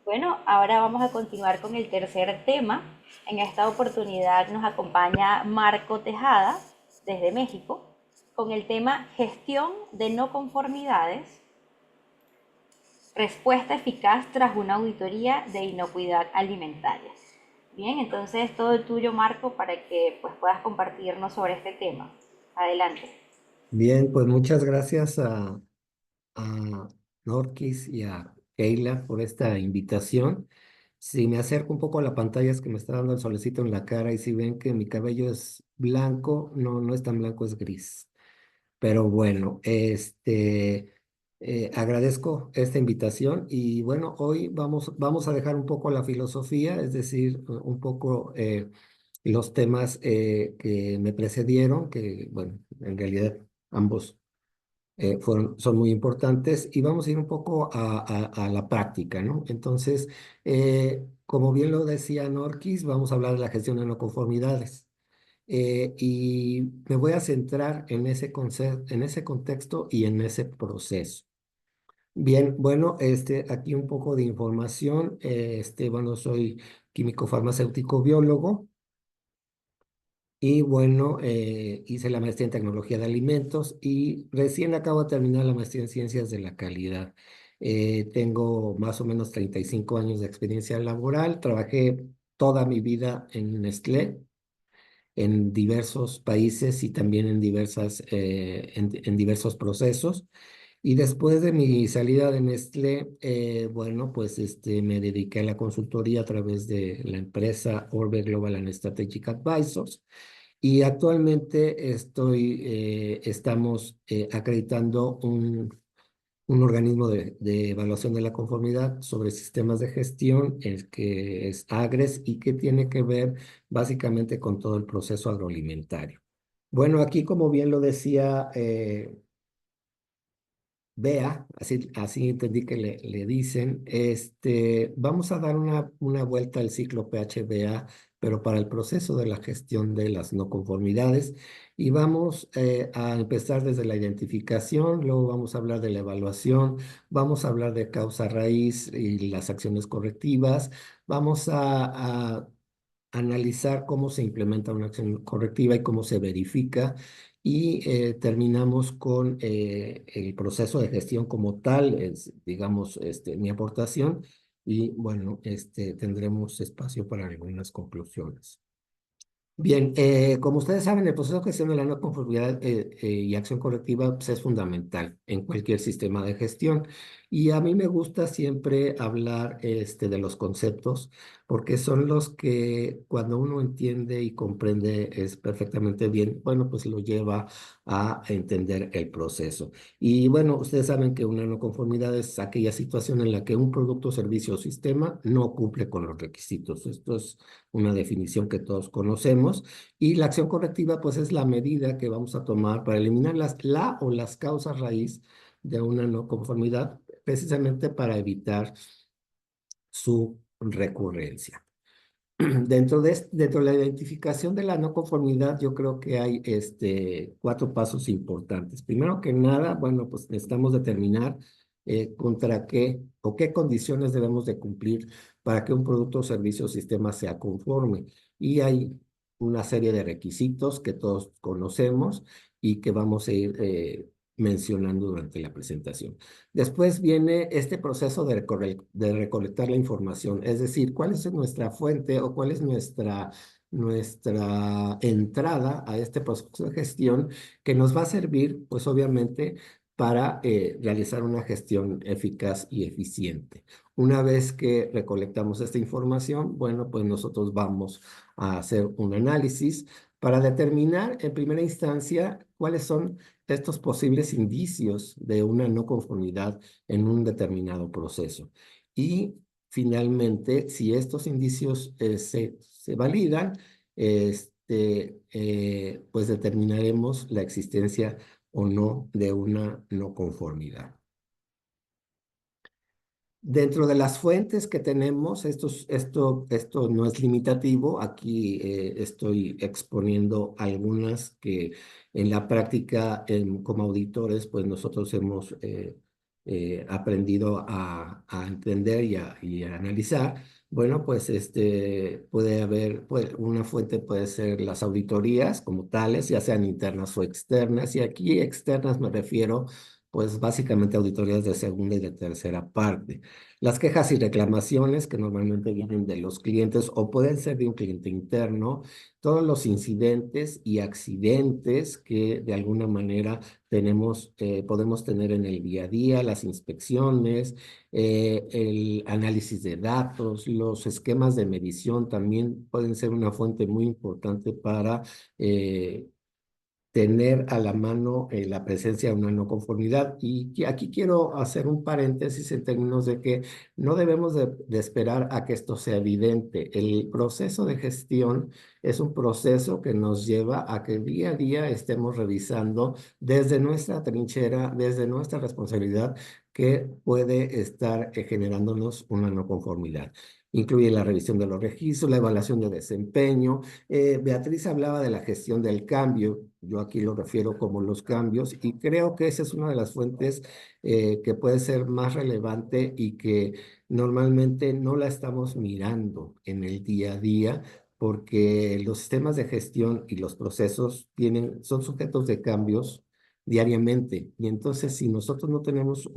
Bueno, ahora vamos a continuar con el tercer tema. En esta oportunidad nos acompaña Marco Tejada desde México con el tema gestión de no conformidades, respuesta eficaz tras una auditoría de inocuidad alimentaria. Bien, entonces todo tuyo, Marco, para que pues, puedas compartirnos sobre este tema. Adelante. Bien, pues muchas gracias a Norquis y a Keila por esta invitación. Si me acerco un poco a la pantalla es que me está dando el solecito en la cara y si ven que mi cabello es blanco, no, no es tan blanco, es gris. Pero bueno, agradezco esta invitación y bueno, hoy vamos a dejar un poco la filosofía, es decir, un poco los temas que me precedieron, que bueno, en realidad ambos son muy importantes y vamos a ir un poco a la práctica, ¿no? Entonces, como bien lo decía Norquis, vamos a hablar de la gestión de no conformidades. Y me voy a centrar en ese en ese contexto y en ese proceso. Bien, bueno, aquí un poco de información. Bueno, soy químico farmacéutico biólogo. Y bueno, hice la maestría en tecnología de alimentos y recién acabo de terminar la maestría en ciencias de la calidad. Tengo más o menos 35 años de experiencia laboral. Trabajé toda mi vida en Nestlé, en diversos países y también en en diversos procesos. Y después de mi salida de Nestlé, bueno, pues me dediqué a la consultoría a través de la empresa Orbe Global and Strategic Advisors. Y actualmente estamos acreditando un organismo de evaluación de la conformidad sobre sistemas de gestión, el que es AGRES y que tiene que ver básicamente con todo el proceso agroalimentario. Bueno, aquí como bien lo decía Vea, así entendí que le dicen, vamos a dar una vuelta al ciclo PHBA, pero para el proceso de la gestión de las no conformidades, y vamos a empezar desde la identificación, luego vamos a hablar de la evaluación, vamos a hablar de causa raíz y las acciones correctivas, vamos a analizar cómo se implementa una acción correctiva y cómo se verifica y terminamos con el proceso de gestión como tal, es, digamos, mi aportación y bueno, tendremos espacio para algunas conclusiones. Bien, como ustedes saben, el proceso de gestión de la no conformidad y acción correctiva pues, es fundamental en cualquier sistema de gestión. Y a mí me gusta siempre hablar de los conceptos, porque son los que cuando uno entiende y comprende es perfectamente bien, bueno, pues lo lleva a entender el proceso. Y bueno, ustedes saben que una no conformidad es aquella situación en la que un producto, servicio o sistema no cumple con los requisitos. Esto es una definición que todos conocemos, y la acción correctiva pues es la medida que vamos a tomar para eliminar la o las causas raíz de una no conformidad, precisamente para evitar su recurrencia. Dentro de la identificación de la no conformidad, yo creo que hay cuatro pasos importantes. Primero que nada, bueno, pues necesitamos determinar contra qué o qué condiciones debemos de cumplir para que un producto, servicio o sistema sea conforme. Y hay una serie de requisitos que todos conocemos y que vamos a ir mencionando durante la presentación. Después viene este proceso de recolectar la información, es decir, cuál es nuestra fuente o cuál es nuestra entrada a este proceso de gestión que nos va a servir, pues obviamente, para realizar una gestión eficaz y eficiente. Una vez que recolectamos esta información, bueno, pues nosotros vamos a hacer un análisis para determinar en primera instancia cuáles son estos posibles indicios de una no conformidad en un determinado proceso. Y finalmente, si estos indicios se validan, pues determinaremos la existencia o no de una no conformidad. Dentro de las fuentes que tenemos, esto no es limitativo. Aquí estoy exponiendo algunas que en la práctica como auditores, pues nosotros hemos aprendido a entender y a analizar, bueno, pues puede haber, una fuente puede ser las auditorías como tales, ya sean internas o externas, y aquí externas me refiero pues básicamente auditorías de segunda y de tercera parte. Las quejas y reclamaciones que normalmente vienen de los clientes o pueden ser de un cliente interno, todos los incidentes y accidentes que de alguna manera podemos tener en el día a día, las inspecciones, el análisis de datos, los esquemas de medición también pueden ser una fuente muy importante para tener a la mano la presencia de una no conformidad. Y aquí quiero hacer un paréntesis en términos de que no debemos de esperar a que esto sea evidente. El proceso de gestión es un proceso que nos lleva a que día a día estemos revisando desde nuestra trinchera, desde nuestra responsabilidad, que puede estar generándonos una no conformidad. Incluye la revisión de los registros, la evaluación de desempeño. Beatriz hablaba de la gestión del cambio, yo aquí lo refiero como los cambios, y creo que esa es una de las fuentes que puede ser más relevante y que normalmente no la estamos mirando en el día a día, porque los sistemas de gestión y los procesos son sujetos de cambios diariamente. Y entonces, si nosotros no tenemos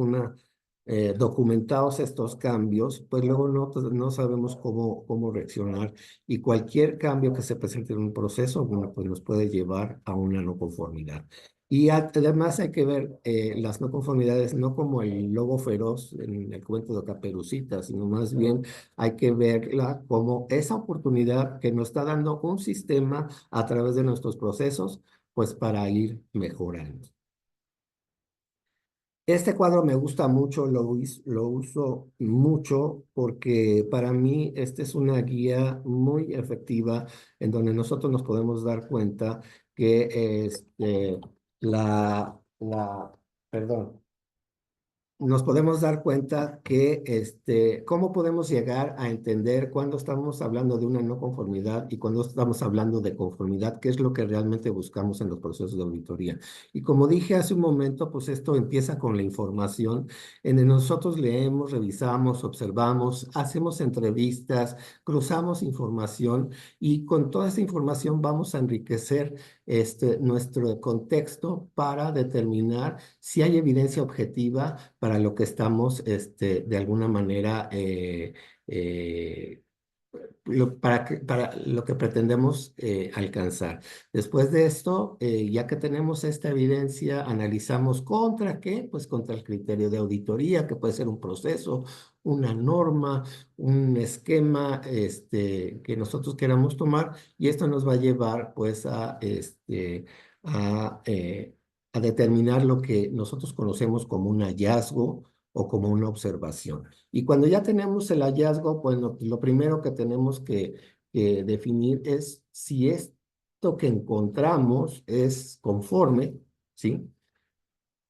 documentados estos cambios, pues luego no sabemos cómo reaccionar, y cualquier cambio que se presente en un proceso, bueno, pues nos puede llevar a una no conformidad. Y además hay que ver las no conformidades no como el lobo feroz en el cuento de Caperucita, sino más bien hay que verla como esa oportunidad que nos está dando un sistema a través de nuestros procesos, pues para ir mejorando. Este cuadro me gusta mucho, lo uso mucho porque para mí esta es una guía muy efectiva en donde nosotros nos podemos dar cuenta que perdón, nos podemos dar cuenta que cómo podemos llegar a entender cuando estamos hablando de una no conformidad y cuando estamos hablando de conformidad, qué es lo que realmente buscamos en los procesos de auditoría. Y como dije hace un momento, pues esto empieza con la información, en donde nosotros leemos, revisamos, observamos, hacemos entrevistas, cruzamos información, y con toda esa información vamos a enriquecer nuestro contexto para determinar si hay evidencia objetiva para lo que estamos, de alguna manera, para lo que pretendemos alcanzar. Después de esto, ya que tenemos esta evidencia, analizamos contra qué, pues contra el criterio de auditoría, que puede ser un proceso, una norma, un esquema, que nosotros queramos tomar, y esto nos va a llevar, pues, a, eh, a determinar lo que nosotros conocemos como un hallazgo o como una observación. Y cuando ya tenemos el hallazgo, pues lo primero que tenemos que definir es si esto que encontramos es conforme, ¿sí?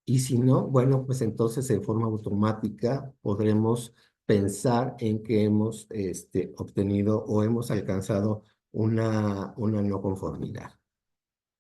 Y si no, bueno, pues entonces en forma automática podremos pensar en que hemos obtenido o hemos alcanzado una no conformidad.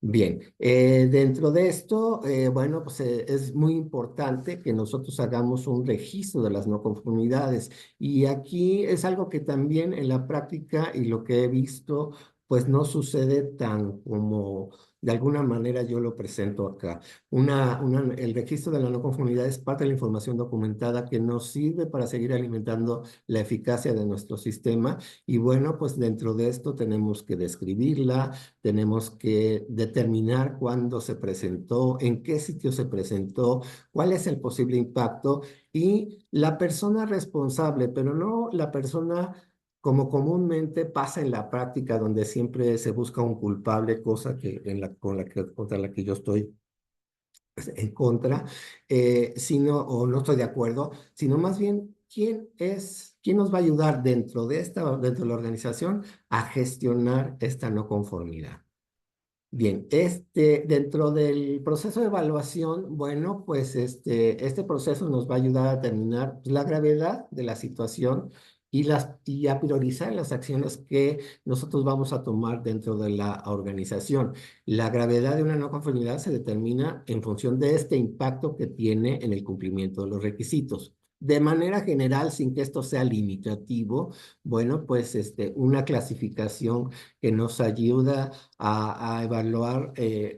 Bien, dentro de esto, bueno, pues es muy importante que nosotros hagamos un registro de las no conformidades. Y aquí es algo que también en la práctica y lo que he visto, pues no sucede tan como de alguna manera yo lo presento acá. El registro de la no conformidad es parte de la información documentada que nos sirve para seguir alimentando la eficacia de nuestro sistema. Y bueno, pues dentro de esto tenemos que describirla, tenemos que determinar cuándo se presentó, en qué sitio se presentó, cuál es el posible impacto, y la persona responsable, pero no la persona como comúnmente pasa en la práctica, donde siempre se busca un culpable, cosa contra la que yo estoy en contra, o no estoy de acuerdo, sino más bien quién nos va a ayudar dentro de la organización a gestionar esta no conformidad. Bien, dentro del proceso de evaluación, bueno, pues este proceso nos va a ayudar a determinar la gravedad de la situación y a priorizar las acciones que nosotros vamos a tomar dentro de la organización. La gravedad de una no conformidad se determina en función de este impacto que tiene en el cumplimiento de los requisitos. De manera general, sin que esto sea limitativo, bueno, pues una clasificación que nos ayuda a evaluar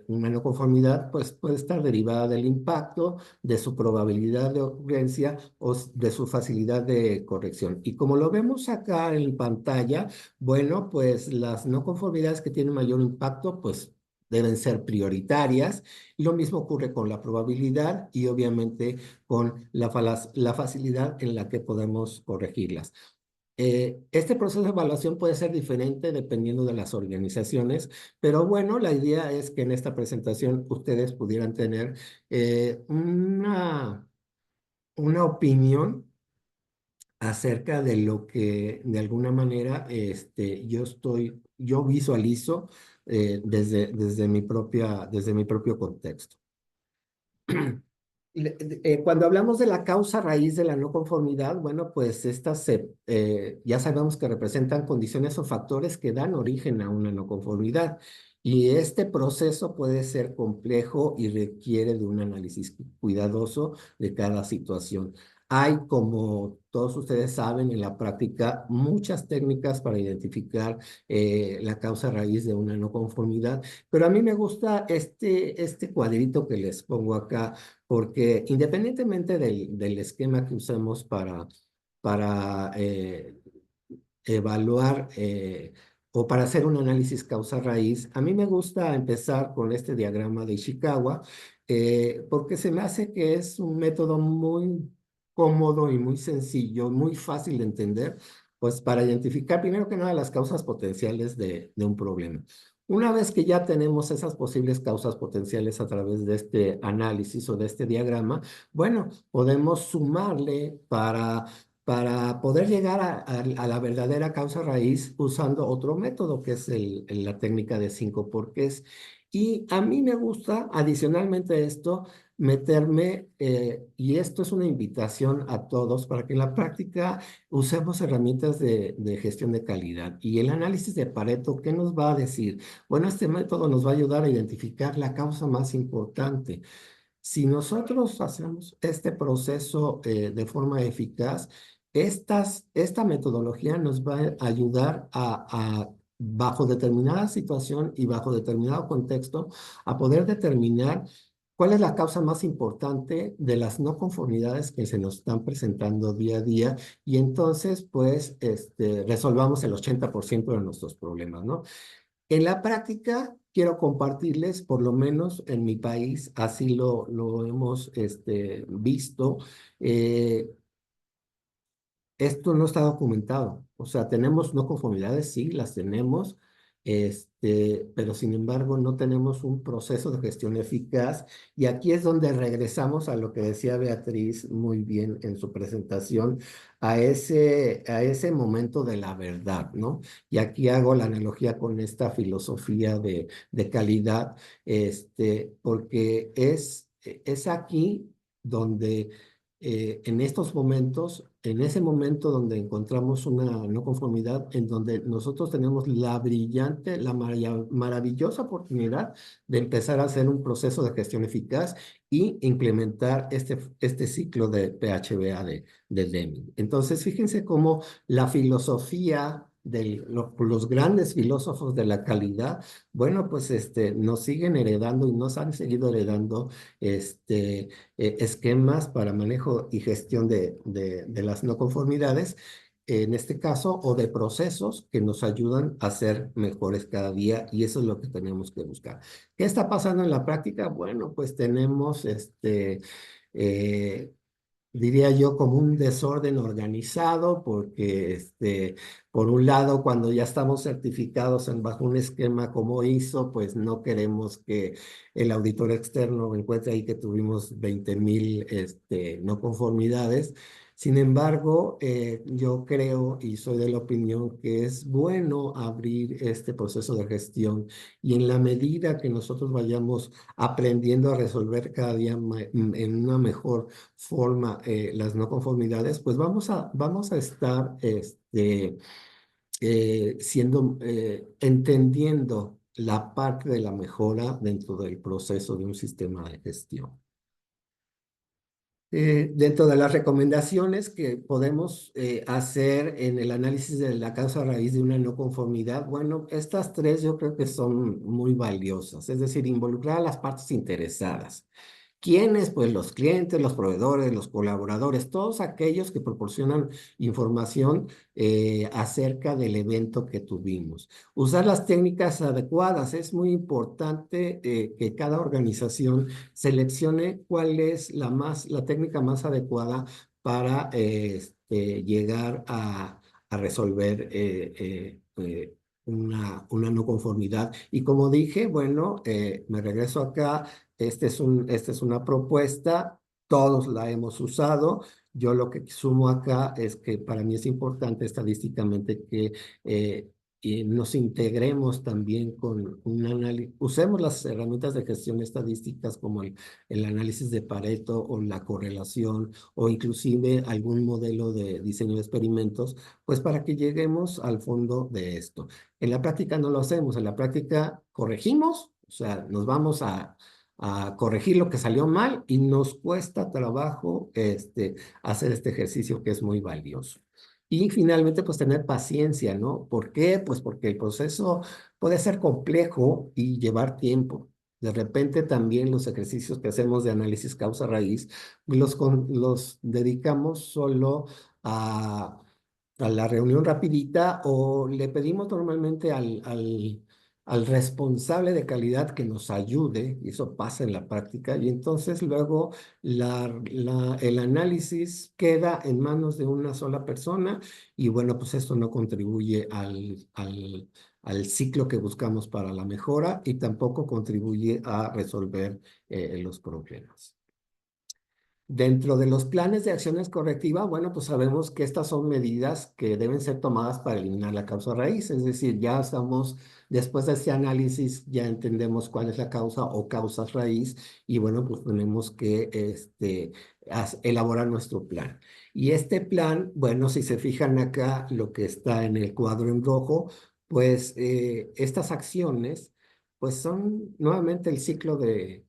una no conformidad, pues puede estar derivada del impacto, de su probabilidad de ocurrencia o de su facilidad de corrección. Y como lo vemos acá en pantalla, bueno, pues las no conformidades que tienen mayor impacto, pues deben ser prioritarias. Lo mismo ocurre con la probabilidad y obviamente con la facilidad en la que podemos corregirlas. Este proceso de evaluación puede ser diferente dependiendo de las organizaciones, pero bueno, la idea es que en esta presentación ustedes pudieran tener una opinión acerca de lo que de alguna manera yo visualizo desde mi propio contexto. Cuando hablamos de la causa raíz de la no conformidad, bueno, pues ya sabemos que representan condiciones o factores que dan origen a una no conformidad. Y este proceso puede ser complejo y requiere de un análisis cuidadoso de cada situación. Hay, como todos ustedes saben, en la práctica muchas técnicas para identificar la causa raíz de una no conformidad, pero a mí me gusta este cuadrito que les pongo acá porque independientemente del esquema que usemos para evaluar o para hacer un análisis causa-raíz, a mí me gusta empezar con este diagrama de Ishikawa, porque se me hace que es un método muy cómodo y muy sencillo, muy fácil de entender, pues para identificar primero que nada las causas potenciales de un problema. Una vez que ya tenemos esas posibles causas potenciales a través de este análisis o de este diagrama, bueno, podemos sumarle para poder llegar a la verdadera causa raíz usando otro método que es la técnica de 5 porqués. Y a mí me gusta, adicionalmente a esto, meterme, y esto es una invitación a todos para que en la práctica usemos herramientas de gestión de calidad. Y el análisis de Pareto, ¿qué nos va a decir? Bueno, este método nos va a ayudar a identificar la causa más importante. Si nosotros hacemos este proceso de forma eficaz, esta metodología nos va a ayudar bajo determinada situación y bajo determinado contexto, a poder determinar cuál es la causa más importante de las no conformidades que se nos están presentando día a día y entonces, pues, resolvamos el 80% de nuestros problemas, ¿no? En la práctica, quiero compartirles, por lo menos en mi país, así lo hemos visto, eh, esto no está documentado. O sea, tenemos no conformidades, sí, las tenemos, pero sin embargo no tenemos un proceso de gestión eficaz. Y aquí es donde regresamos a lo que decía Beatriz muy bien en su presentación, a ese momento de la verdad, ¿no? Y aquí hago la analogía con esta filosofía de calidad, porque es aquí donde en estos momentos, en ese momento donde encontramos una no conformidad, en donde nosotros tenemos la brillante, la maravillosa oportunidad de empezar a hacer un proceso de gestión eficaz y implementar este ciclo de PHBA de Deming. Entonces, fíjense cómo la filosofía de los grandes filósofos de la calidad, bueno, pues nos siguen heredando y nos han seguido heredando esquemas para manejo y gestión de las no conformidades, en este caso, o de procesos que nos ayudan a ser mejores cada día, y eso es lo que tenemos que buscar. ¿Qué está pasando en la práctica? Bueno, pues tenemos eh, diría yo, como un desorden organizado, porque por un lado, cuando ya estamos certificados bajo un esquema como ISO, pues no queremos que el auditor externo encuentre ahí que tuvimos 20,000 no conformidades. Sin embargo, yo creo y soy de la opinión que es bueno abrir este proceso de gestión y en la medida que nosotros vayamos aprendiendo a resolver cada día en una mejor forma las no conformidades, pues vamos a estar entendiendo la parte de la mejora dentro del proceso de un sistema de gestión. Dentro de las recomendaciones que podemos hacer en el análisis de la causa raíz de una no conformidad, bueno, estas tres yo creo que son muy valiosas, es decir, involucrar a las partes interesadas. ¿Quiénes? Pues los clientes, los proveedores, los colaboradores, todos aquellos que proporcionan información acerca del evento que tuvimos. Usar las técnicas adecuadas. Es muy importante que cada organización seleccione cuál es la técnica más adecuada para llegar a resolver una no conformidad. Y como dije, bueno, me regreso acá. Esta es una propuesta, todos la hemos usado. Yo lo que sumo acá es que para mí es importante estadísticamente que y nos integremos también con un análisis, usemos las herramientas de gestión estadísticas como el análisis de Pareto o la correlación o inclusive algún modelo de diseño de experimentos, pues para que lleguemos al fondo de esto. En la práctica no lo hacemos, en la práctica corregimos, o sea, nos vamos a corregir lo que salió mal y nos cuesta trabajo hacer este ejercicio que es muy valioso. Y finalmente, pues tener paciencia, ¿no? ¿Por qué? Pues porque el proceso puede ser complejo y llevar tiempo. De repente también los ejercicios que hacemos de análisis causa-raíz los dedicamos solo a, a la reunión rapidita o le pedimos normalmente al responsable de calidad que nos ayude, y eso pasa en la práctica, y entonces luego el análisis queda en manos de una sola persona, y bueno, pues esto no contribuye al ciclo que buscamos para la mejora y tampoco contribuye a resolver los problemas. Dentro de los planes de acciones correctivas, bueno, pues sabemos que estas son medidas que deben ser tomadas para eliminar la causa raíz, es decir, ya estamos, después de este análisis, ya entendemos cuál es la causa o causas raíz y bueno, pues tenemos que elaborar nuestro plan. Y este plan, bueno, si se fijan acá, lo que está en el cuadro en rojo, pues estas acciones, pues son nuevamente el ciclo de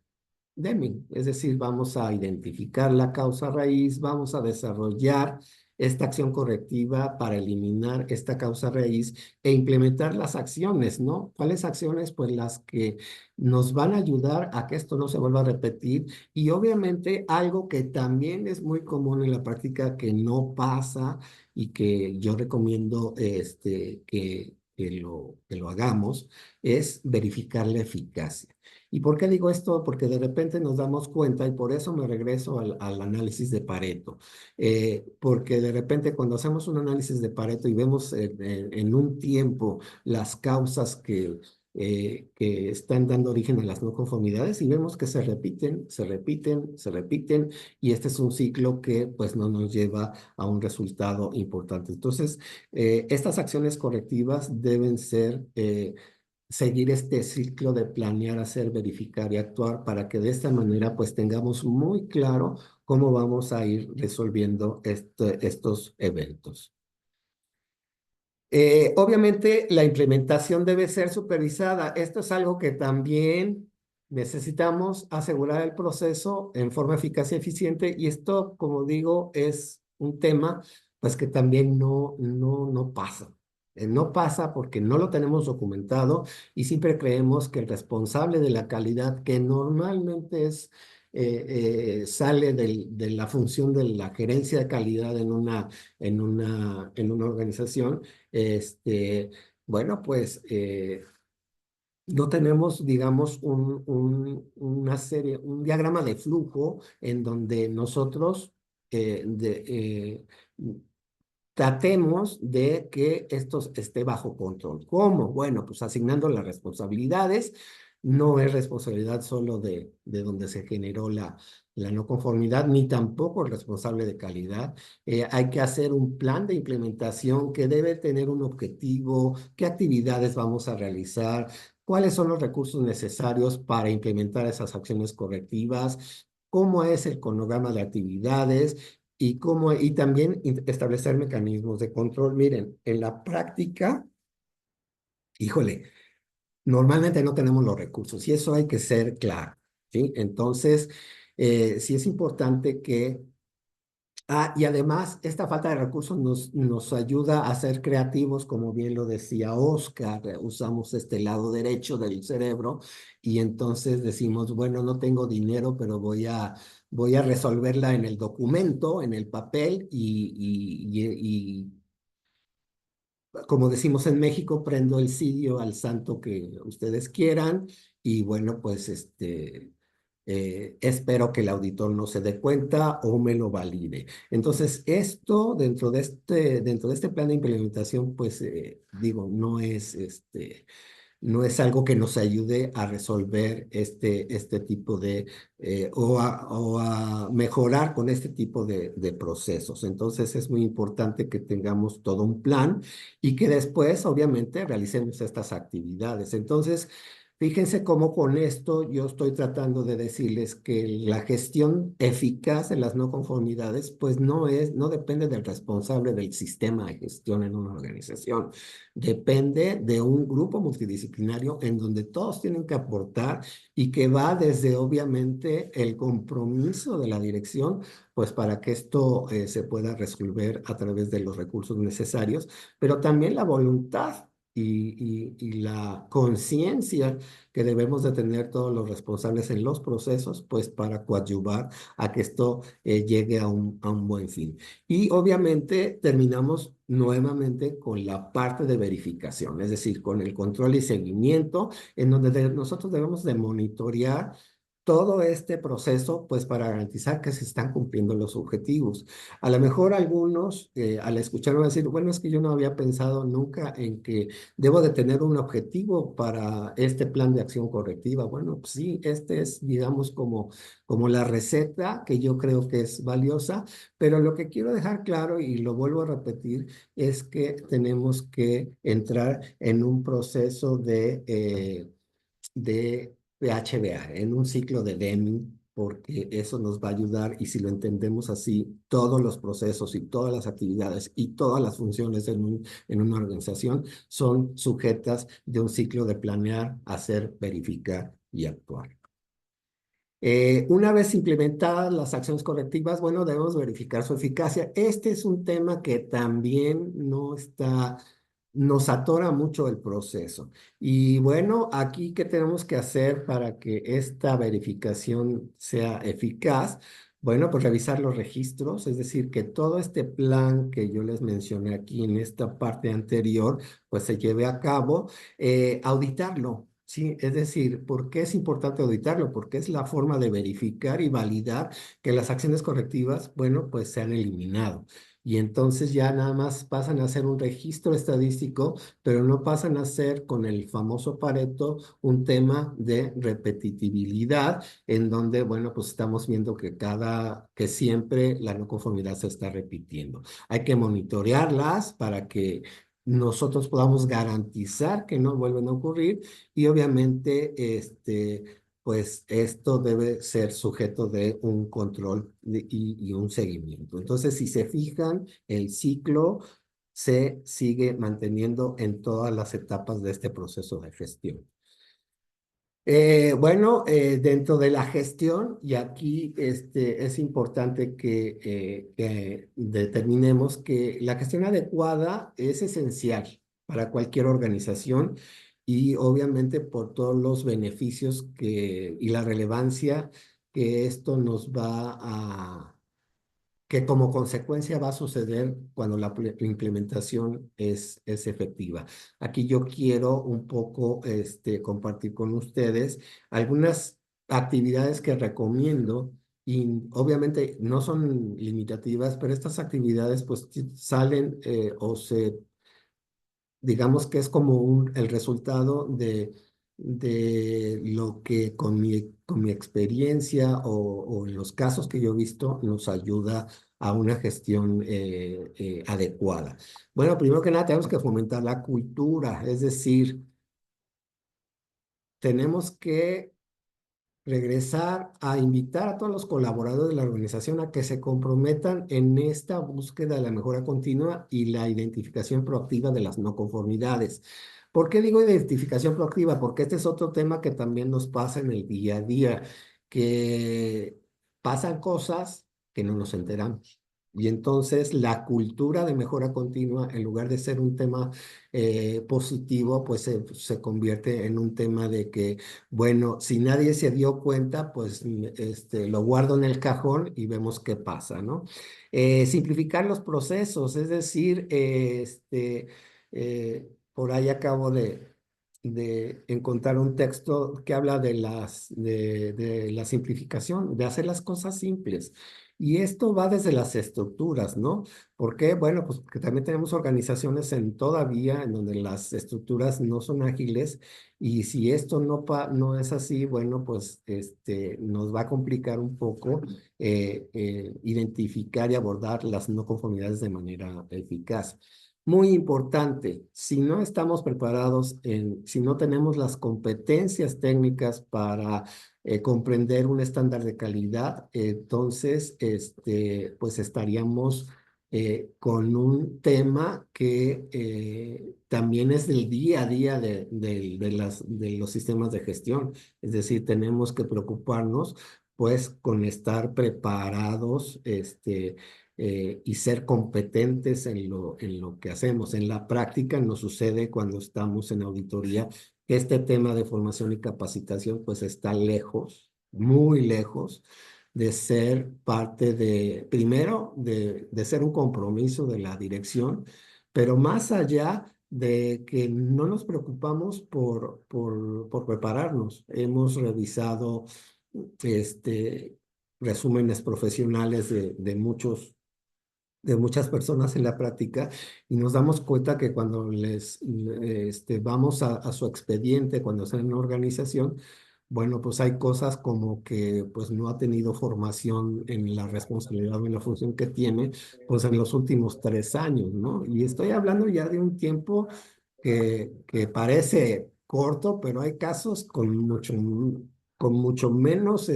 Deming, es decir, vamos a identificar la causa raíz, vamos a desarrollar esta acción correctiva para eliminar esta causa raíz e implementar las acciones, ¿no? ¿Cuáles acciones? Pues las que nos van a ayudar a que esto no se vuelva a repetir y obviamente algo que también es muy común en la práctica que no pasa y que yo recomiendo que lo hagamos es verificar la eficacia. ¿Y por qué digo esto? Porque de repente nos damos cuenta, y por eso me regreso al análisis de Pareto, porque de repente cuando hacemos un análisis de Pareto y vemos en un tiempo las causas que están dando origen a las no conformidades y vemos que se repiten, se repiten, se repiten, y este es un ciclo que pues no nos lleva a un resultado importante. Entonces, estas acciones correctivas deben ser seguir este ciclo de planear, hacer, verificar y actuar para que de esta manera pues tengamos muy claro cómo vamos a ir resolviendo estos eventos. Obviamente la implementación debe ser supervisada. Esto es algo que también necesitamos asegurar el proceso en forma eficaz y eficiente y esto, como digo, es un tema pues que también no pasa. No pasa porque no lo tenemos documentado y siempre creemos que el responsable de la calidad, que normalmente sale de la función de la gerencia de calidad en una organización, bueno, pues no tenemos, digamos, un diagrama de flujo en donde nosotros tratemos de que esto esté bajo control. ¿Cómo? Bueno, pues asignando las responsabilidades. No es responsabilidad solo de donde se generó la no conformidad, ni tampoco el responsable de calidad. Hay que hacer un plan de implementación que debe tener un objetivo, qué actividades vamos a realizar, cuáles son los recursos necesarios para implementar esas acciones correctivas, cómo es el cronograma de actividades y también establecer mecanismos de control. Miren, en la práctica, híjole, normalmente no tenemos los recursos y eso hay que ser claro, ¿sí? Entonces, sí es importante que Y además, esta falta de recursos nos ayuda a ser creativos, como bien lo decía Oscar, usamos este lado derecho del cerebro y entonces decimos, bueno, no tengo dinero, pero voy a resolverla en el documento, en el papel y como decimos en México, prendo el cirio al santo que ustedes quieran y bueno, pues espero que el auditor no se dé cuenta o me lo valide. Entonces, esto dentro de este plan de implementación, pues digo, no es algo que nos ayude a resolver este tipo o a mejorar con este tipo de procesos. Entonces es muy importante que tengamos todo un plan y que después, obviamente, realicemos estas actividades. Entonces, fíjense cómo con esto yo estoy tratando de decirles que la gestión eficaz de las no conformidades, pues no depende del responsable del sistema de gestión en una organización. Depende de un grupo multidisciplinario en donde todos tienen que aportar y que va desde obviamente el compromiso de la dirección, pues para que esto se pueda resolver a través de los recursos necesarios, pero también la voluntad y la conciencia que debemos de tener todos los responsables en los procesos, pues para coadyuvar a que esto llegue a un buen fin. Y obviamente terminamos nuevamente con la parte de verificación, es decir, con el control y seguimiento, en donde nosotros debemos de monitorear todo este proceso, pues para garantizar que se están cumpliendo los objetivos. A lo mejor algunos, al escucharme decir, bueno, es que yo no había pensado nunca en que debo de tener un objetivo para este plan de acción correctiva. Bueno, pues sí, este es, digamos, como la receta que yo creo que es valiosa, pero lo que quiero dejar claro, y lo vuelvo a repetir, es que tenemos que entrar en un proceso de PHBA, en un ciclo de Deming, porque eso nos va a ayudar y si lo entendemos así, todos los procesos y todas las actividades y todas las funciones en una organización son sujetas de un ciclo de planear, hacer, verificar y actuar. Una vez implementadas las acciones correctivas, bueno, debemos verificar su eficacia. Este es un tema que también nos atora mucho el proceso. Y bueno, aquí, ¿qué tenemos que hacer para que esta verificación sea eficaz? Bueno, pues revisar los registros, es decir, que todo este plan que yo les mencioné aquí en esta parte anterior, pues se lleve a cabo, auditarlo. Sí, es decir, ¿por qué es importante auditarlo? Porque es la forma de verificar y validar que las acciones correctivas, bueno, pues se han eliminado. Y entonces ya nada más pasan a ser un registro estadístico, pero no pasan a ser con el famoso Pareto un tema de repetitividad, en donde, bueno, pues estamos viendo que siempre la no conformidad se está repitiendo. Hay que monitorearlas para que nosotros podamos garantizar que no vuelven a ocurrir y obviamente, pues esto debe ser sujeto de un control y un seguimiento. Entonces, si se fijan, el ciclo se sigue manteniendo en todas las etapas de este proceso de gestión. Bueno, dentro de la gestión, y aquí es importante que determinemos que la gestión adecuada es esencial para cualquier organización y obviamente por todos los beneficios y la relevancia que esto nos va que como consecuencia va a suceder cuando la implementación es efectiva. Aquí yo quiero un poco compartir con ustedes algunas actividades que recomiendo y obviamente no son limitativas, pero estas actividades pues salen digamos que es como el resultado de lo que con mi experiencia o en los casos que yo he visto nos ayuda a una gestión adecuada. Bueno, primero que nada tenemos que fomentar la cultura, es decir, tenemos que regresar a invitar a todos los colaboradores de la organización a que se comprometan en esta búsqueda de la mejora continua y la identificación proactiva de las no conformidades. ¿Por qué digo identificación proactiva? Porque este es otro tema que también nos pasa en el día a día, que pasan cosas que no nos enteramos. Y entonces la cultura de mejora continua, en lugar de ser un tema positivo, pues se convierte en un tema de que, bueno, si nadie se dio cuenta, pues lo guardo en el cajón y vemos qué pasa, ¿no? Simplificar los procesos, es decir, por ahí acabo de encontrar un texto que habla de la simplificación, de hacer las cosas simples. Y esto va desde las estructuras, ¿no? ¿Por qué? Bueno, pues porque también tenemos organizaciones todavía en donde las estructuras no son ágiles y si esto no es así, bueno, pues nos va a complicar un poco identificar y abordar las no conformidades de manera eficaz. Muy importante, si no estamos preparados, si no tenemos las competencias técnicas para comprender un estándar de calidad, entonces, pues estaríamos con un tema que también es del día a día de los sistemas de gestión. Es decir, tenemos que preocuparnos, pues, con estar preparados, y ser competentes en lo que hacemos. En la práctica nos sucede cuando estamos en auditoría que este tema de formación y capacitación pues está lejos, muy lejos de ser parte primero, de ser un compromiso de la dirección, pero más allá de que no nos preocupamos por prepararnos. Hemos revisado resúmenes profesionales de muchas personas en la práctica y nos damos cuenta que cuando vamos a su expediente, cuando están en una organización, bueno, pues hay cosas como que pues no ha tenido formación en la responsabilidad o en la función que tiene, pues en los últimos 3 años, ¿no? Y estoy hablando ya de un tiempo que parece corto, pero hay casos con mucho menos,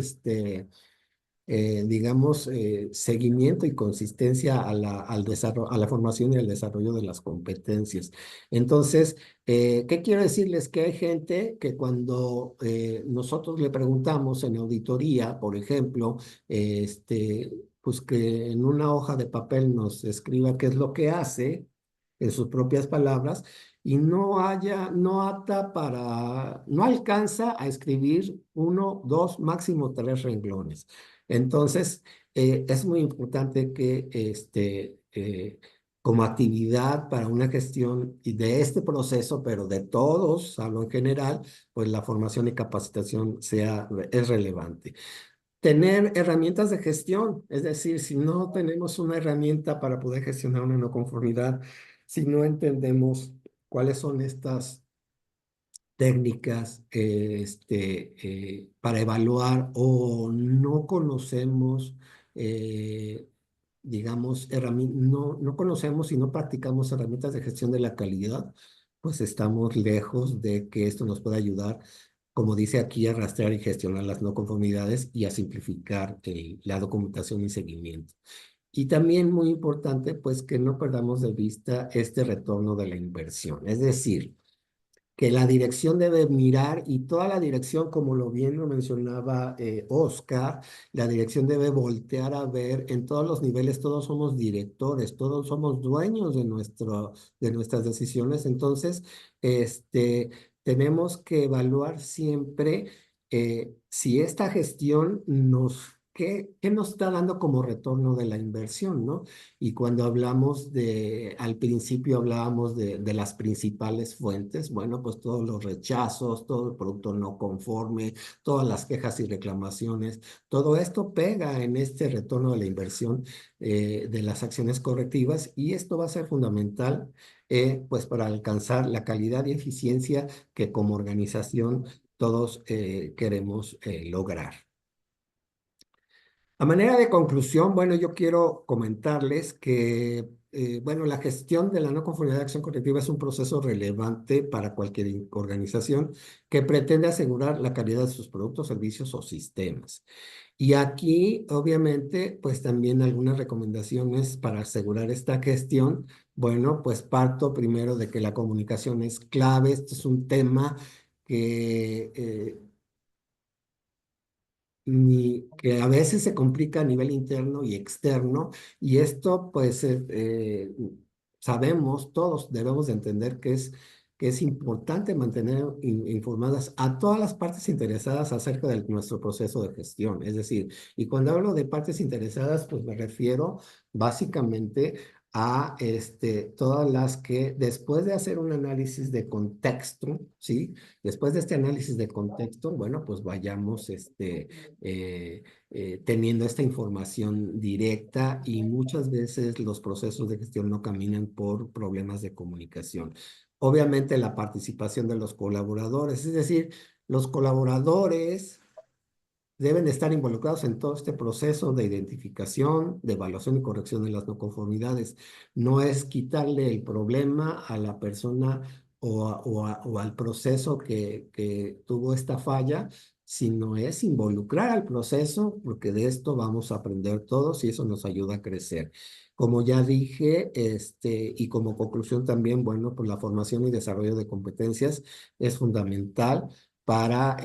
digamos, seguimiento y consistencia al desarrollo, a la formación y al desarrollo de las competencias. Entonces, ¿qué quiero decirles? Que hay gente que cuando nosotros le preguntamos en auditoría, por ejemplo, pues que en una hoja de papel nos escriba qué es lo que hace, en sus propias palabras, y no alcanza a escribir uno, dos, máximo 3 renglones. Entonces, es muy importante que como actividad para una gestión y de este proceso, pero de todos, hablo en general, pues la formación y capacitación es relevante. Tener herramientas de gestión, es decir, si no tenemos una herramienta para poder gestionar una no conformidad, si no entendemos cuáles son estas técnicas para evaluar o no conocemos, digamos, no conocemos y no practicamos herramientas de gestión de la calidad, pues estamos lejos de que esto nos pueda ayudar, como dice aquí, a rastrear y gestionar las no conformidades y a simplificar la documentación y seguimiento. Y también muy importante, pues que no perdamos de vista este retorno de la inversión. Es decir, que la dirección debe mirar y toda la dirección, como bien lo mencionaba Oscar, la dirección debe voltear a ver en todos los niveles, todos somos directores, todos somos dueños de nuestras decisiones. Entonces, tenemos que evaluar siempre si esta gestión ¿qué nos está dando como retorno de la inversión, ¿no? Y cuando al principio hablábamos de las principales fuentes, bueno, pues todos los rechazos, todo el producto no conforme, todas las quejas y reclamaciones, todo esto pega en este retorno de la inversión de las acciones correctivas y esto va a ser fundamental, pues para alcanzar la calidad y eficiencia que como organización todos queremos lograr. A manera de conclusión, bueno, yo quiero comentarles que, bueno, la gestión de la no conformidad de acción correctiva es un proceso relevante para cualquier organización que pretende asegurar la calidad de sus productos, servicios o sistemas. Y aquí, obviamente, pues también algunas recomendaciones para asegurar esta gestión. Bueno, pues parto primero de que la comunicación es clave. Este es un tema que que a veces se complica a nivel interno y externo, y esto pues sabemos, todos debemos de entender que es importante mantener informadas a todas las partes interesadas acerca de nuestro proceso de gestión. Es decir, y cuando hablo de partes interesadas, pues me refiero básicamente a todas las que después de hacer un análisis de contexto, ¿sí? Después de este análisis de contexto, bueno, pues vayamos teniendo esta información directa, y muchas veces los procesos de gestión no caminan por problemas de comunicación. Obviamente la participación de los colaboradores, es decir, los colaboradores deben estar involucrados en todo este proceso de identificación, de evaluación y corrección de las no conformidades. No es quitarle el problema a la persona o al proceso que tuvo esta falla, sino es involucrar al proceso, porque de esto vamos a aprender todos y eso nos ayuda a crecer. Como ya dije, y como conclusión también, bueno, pues la formación y desarrollo de competencias es fundamental para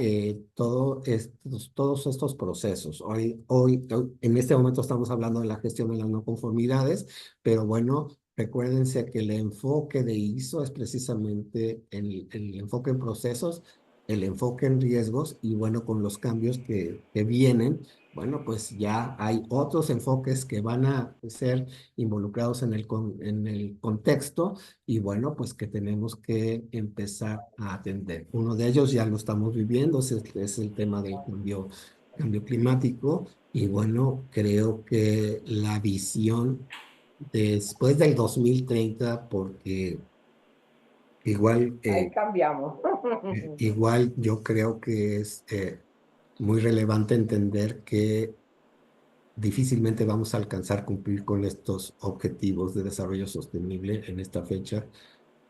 todos estos procesos. En este momento estamos hablando de la gestión de las no conformidades, pero bueno, recuérdense que el enfoque de ISO es precisamente el enfoque en procesos, el enfoque en riesgos, y bueno, con los cambios que vienen, bueno, pues ya hay otros enfoques que van a ser involucrados en el contexto, y bueno, pues que tenemos que empezar a atender. Uno de ellos ya lo estamos viviendo, es el tema del cambio climático, y bueno, creo que la visión después del 2030, porque igual, Ahí cambiamos. igual yo creo que es muy relevante entender que difícilmente vamos a alcanzar cumplir con estos objetivos de desarrollo sostenible en esta fecha.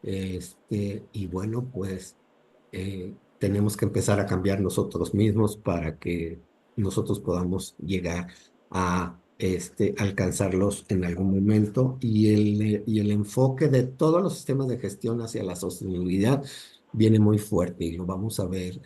Y bueno, pues tenemos que empezar a cambiar nosotros mismos para que nosotros podamos llegar a alcanzarlos en algún momento. Y el enfoque de todos los sistemas de gestión hacia la sostenibilidad viene muy fuerte, y lo vamos a ver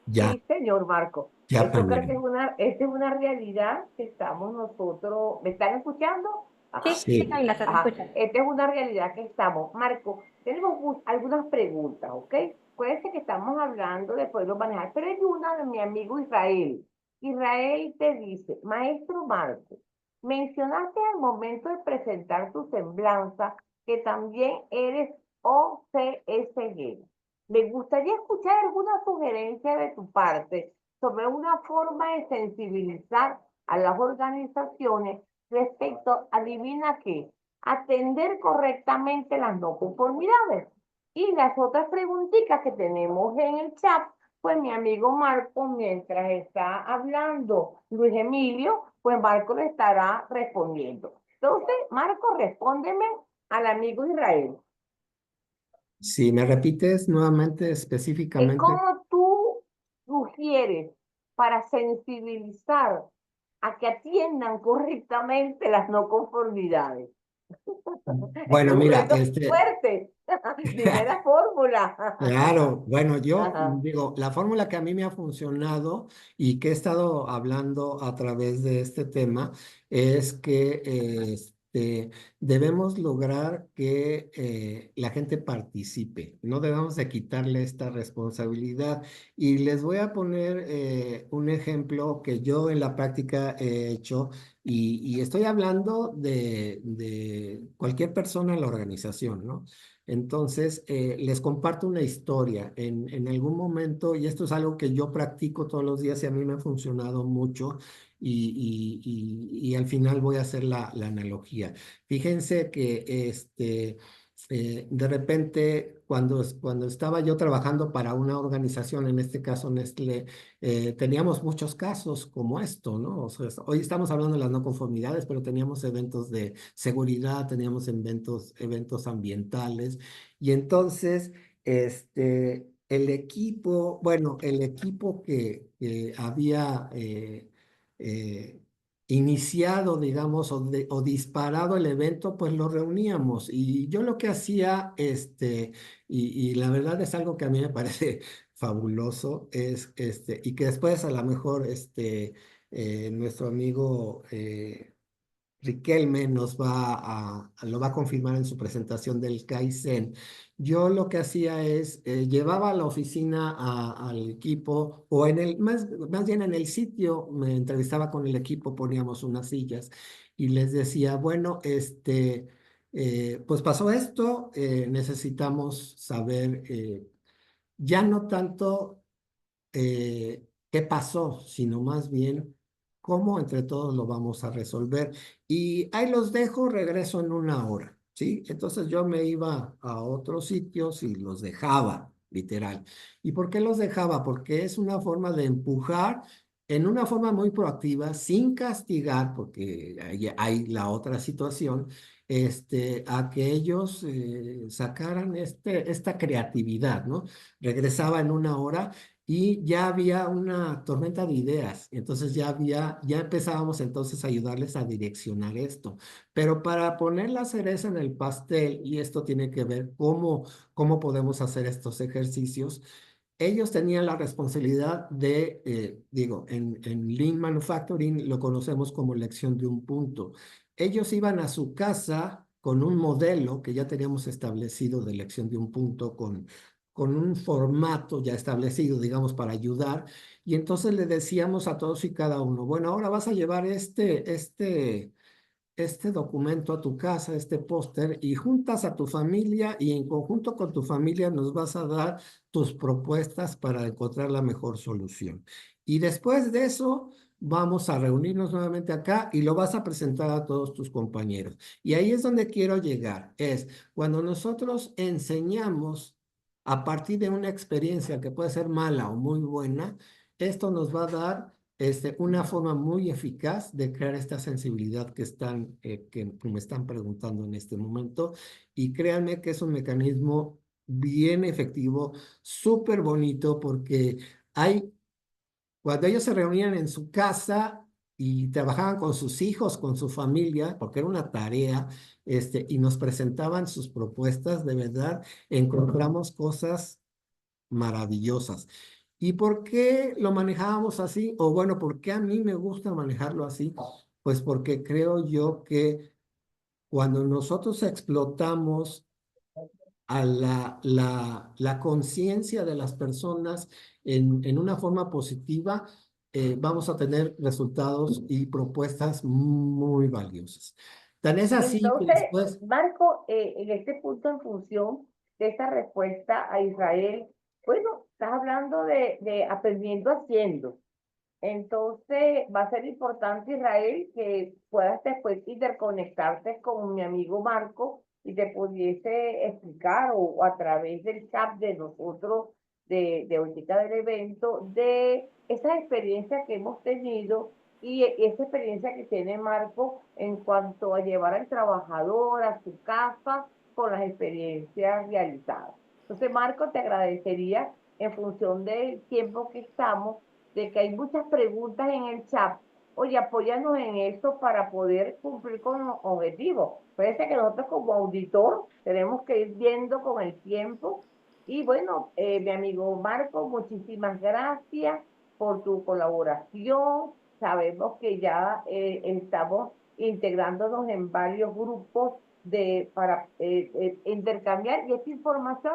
ya, Sí, señor Marco. ya Esto creo que planeado. esta es una realidad que estamos nosotros. ¿Me están escuchando? Sí, Ajá. sí, Sí, Camila, se te Ajá. escucha. Esta es una realidad que estamos. Marco, tenemos algunas preguntas, ¿ok? Puede ser que estamos hablando de poderlo manejar, pero hay una de mi amigo Israel. Israel te dice, maestro Marco, mencionaste al momento de presentar tu semblanza que también eres OCSG. Me gustaría escuchar alguna sugerencia de tu parte sobre una forma de sensibilizar a las organizaciones respecto, adivina qué, atender correctamente las no conformidades. Y las otras preguntitas que tenemos en el chat, pues mi amigo Marco, mientras está hablando Luis Emilio, pues Marco le estará respondiendo. Entonces, Marco, respóndeme al amigo Israel. si me repites nuevamente específicamente. ¿Cómo tú sugieres para sensibilizar a que atiendan correctamente las no conformidades? Este es Bueno, un mira, reto fuerte. Dime la fórmula. claro, bueno, yo Ajá. digo, la fórmula que a mí me ha funcionado y que he estado hablando a través de este tema es que debemos lograr que la gente participe, no debemos de quitarle esta responsabilidad. Y les voy a poner un ejemplo que yo en la práctica he hecho, y estoy hablando de cualquier persona en la organización, ¿no? Entonces, les comparto una historia. En algún momento, y esto es algo que yo practico todos los días y a mí me ha funcionado mucho, y al final voy a hacer la analogía. Fíjense que de repente, cuando estaba yo trabajando para una organización, en este caso Nestlé, teníamos muchos casos como esto, ¿no? O sea, hoy estamos hablando de las no conformidades, pero teníamos eventos de seguridad, teníamos eventos ambientales, y entonces, el equipo que había iniciado, digamos, o disparado el evento, pues lo reuníamos. Y yo lo que hacía, y la verdad es algo que a mí me parece fabuloso es y que después a lo mejor nuestro amigo Riquelme lo va a confirmar en su presentación del Kaizen. Yo lo que hacía es, llevaba a la oficina al equipo, o más bien en el sitio, me entrevistaba con el equipo, poníamos unas sillas y les decía, bueno, pues pasó esto, necesitamos saber, ya no tanto qué pasó, sino más bien cómo entre todos lo vamos a resolver. Y ahí los dejo, regreso en una hora, ¿sí? Entonces yo me iba a otros sitios y los dejaba, literal. ¿Y por qué los dejaba? Porque es una forma de empujar en una forma muy proactiva, sin castigar, porque hay la otra situación, a que ellos sacaran esta creatividad, ¿no? Regresaba en una hora y ya había una tormenta de ideas. Entonces ya empezábamos entonces a ayudarles a direccionar esto. Pero para poner la cereza en el pastel, y esto tiene que ver cómo podemos hacer estos ejercicios, ellos tenían la responsabilidad digo, en Lean Manufacturing lo conocemos como elección de un punto. Ellos iban a su casa con un modelo que ya teníamos establecido de elección de un punto con un formato ya establecido, digamos, para ayudar. Y entonces le decíamos a todos y cada uno, bueno, ahora vas a llevar este documento a tu casa, este póster, y juntas a tu familia y en conjunto con tu familia nos vas a dar tus propuestas para encontrar la mejor solución. Y después de eso, vamos a reunirnos nuevamente acá y lo vas a presentar a todos tus compañeros. Y ahí es donde quiero llegar, es cuando nosotros enseñamos a partir de una experiencia que puede ser mala o muy buena, esto nos va a dar una forma muy eficaz de crear esta sensibilidad que me están preguntando en este momento. Y créanme que es un mecanismo bien efectivo, súper bonito, porque cuando ellos se reunían en su casa y trabajaban con sus hijos, con su familia, porque era una tarea, y nos presentaban sus propuestas, de verdad, encontramos cosas maravillosas. ¿Y por qué lo manejábamos así? O bueno, ¿por qué a mí me gusta manejarlo así? Pues porque creo yo que cuando nosotros explotamos a la conciencia de las personas en una forma positiva, vamos a tener resultados y propuestas muy valiosas. Tan es así que Entonces, después. Marco, en este punto, en función de esta respuesta a Israel, bueno, estás hablando de aprendiendo haciendo. Entonces, va a ser importante, Israel, que puedas después interconectarte con mi amigo Marco y te pudiese explicar o a través del chat de nosotros, de ahorita del evento, de esas experiencias que hemos tenido y esa experiencia que tiene Marco en cuanto a llevar al trabajador a su casa con las experiencias realizadas. Entonces, Marco, te agradecería en función del tiempo que estamos de que hay muchas preguntas en el chat. Oye, apóyanos en esto para poder cumplir con los objetivos. Puede ser que nosotros como auditor tenemos que ir viendo con el tiempo. Y bueno, mi amigo Marco, muchísimas gracias por tu colaboración. Sabemos que ya estamos integrándonos en varios grupos para intercambiar y esta información